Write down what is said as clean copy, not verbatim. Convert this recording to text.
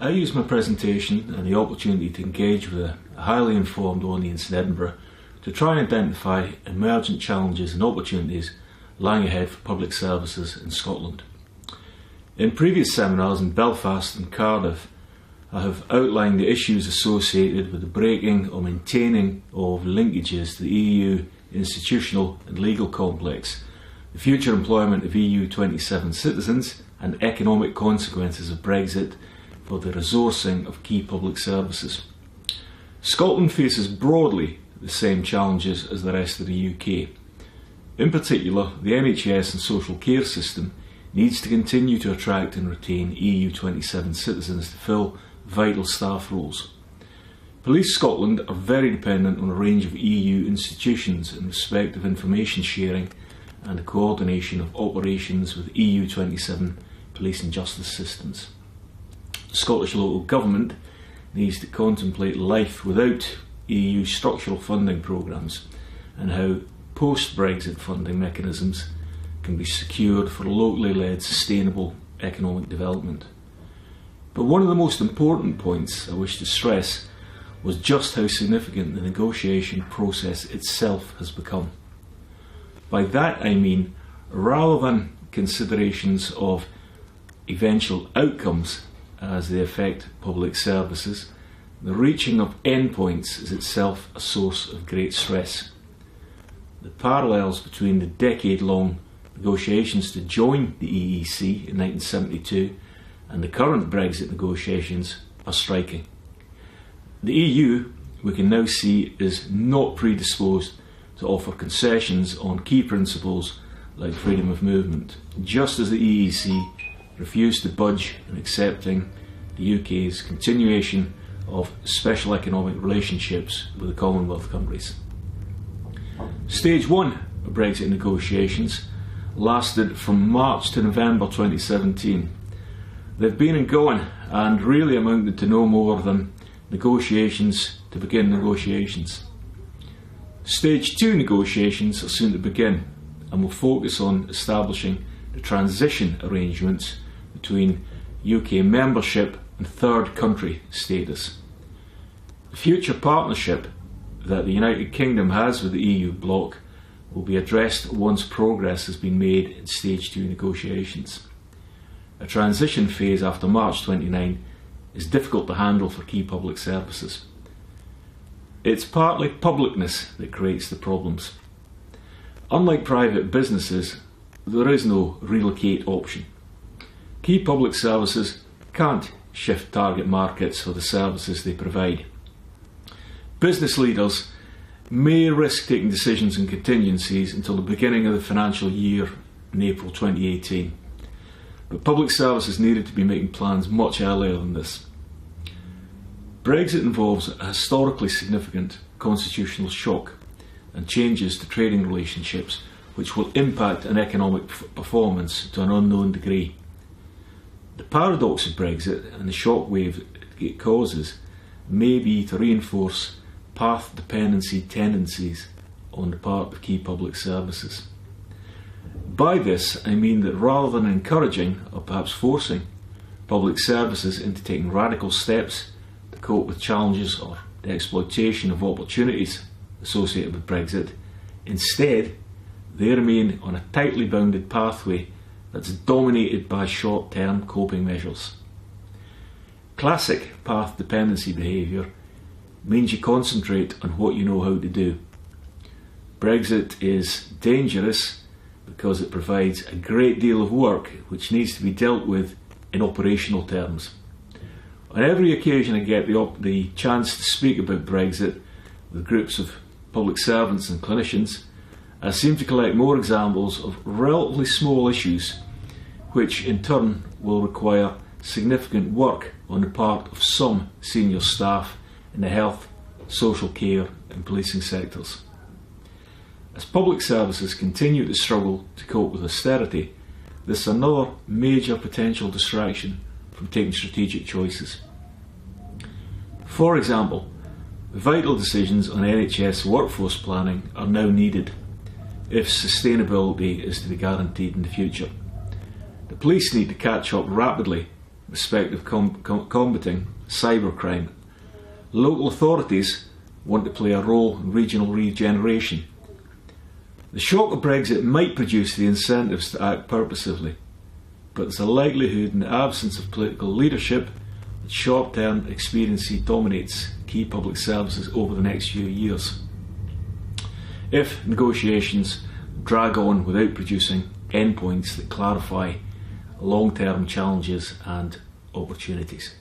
I use my presentation and the opportunity to engage with a highly informed audience in Edinburgh to try and identify emergent challenges and opportunities lying ahead for public services in Scotland. In previous seminars in Belfast and Cardiff, I have outlined the issues associated with the breaking or maintaining of linkages to the EU institutional and legal complex, the future employment of EU 27 citizens and economic consequences of Brexit for the resourcing of key public services. Scotland faces broadly the same challenges as the rest of the UK. In particular, the NHS and social care system needs to continue to attract and retain EU 27 citizens to fill vital staff roles. Police Scotland are very dependent on a range of EU institutions in respect of information sharing and the coordination of operations with EU 27 police and justice systems. Scottish local government needs to contemplate life without EU structural funding programmes and how post-Brexit funding mechanisms can be secured for locally led sustainable economic development. But one of the most important points I wish to stress was just how significant the negotiation process itself has become. By that I mean, rather than considerations of eventual outcomes as they affect public services, the reaching of endpoints is itself a source of great stress. The parallels between the decade-long negotiations to join the EEC in 1972 and the current Brexit negotiations are striking. The EU, we can now see, is not predisposed to offer concessions on key principles like freedom of movement, just as the EEC refused to budge in accepting the UK's continuation of special economic relationships with the Commonwealth countries. Stage 1 of Brexit negotiations lasted from March to November 2017. They've been and gone and really amounted to no more than negotiations to begin negotiations. Stage 2 negotiations are soon to begin and will focus on establishing the transition arrangements between UK membership and third country status. The future partnership that the United Kingdom has with the EU bloc will be addressed once progress has been made in Stage 2 negotiations. A transition phase after March 29 is difficult to handle for key public services. It's partly publicness that creates the problems. Unlike private businesses, there is no relocate option. Key public services can't shift target markets for the services they provide. Business leaders may risk taking decisions and contingencies until the beginning of the financial year in April 2018. But public services needed to be making plans much earlier than this. Brexit involves a historically significant constitutional shock and changes to trading relationships which will impact an economic performance to an unknown degree. The paradox of Brexit and the shockwave it causes may be to reinforce path dependency tendencies on the part of key public services. By this I mean that rather than encouraging or perhaps forcing public services into taking radical steps to cope with challenges or the exploitation of opportunities associated with Brexit, instead they remain on a tightly bounded pathway that's dominated by short-term coping measures. Classic path dependency behaviour means you concentrate on what you know how to do. Brexit is dangerous because it provides a great deal of work which needs to be dealt with in operational terms. On every occasion I get the chance to speak about Brexit with groups of public servants and clinicians, I seem to collect more examples of relatively small issues which in turn will require significant work on the part of some senior staff in the health, social care and policing sectors. As public services continue to struggle to cope with austerity, this is another major potential distraction from taking strategic choices. For example, vital decisions on NHS workforce planning are now needed if sustainability is to be guaranteed in the future. The police need to catch up rapidly respect of combating cybercrime. Local authorities want to play a role in regional regeneration. The shock of Brexit might produce the incentives to act purposively, but there's a likelihood in the absence of political leadership that short-term expediency dominates key public services over the next few years. If negotiations drag on without producing endpoints that clarify long-term challenges and opportunities.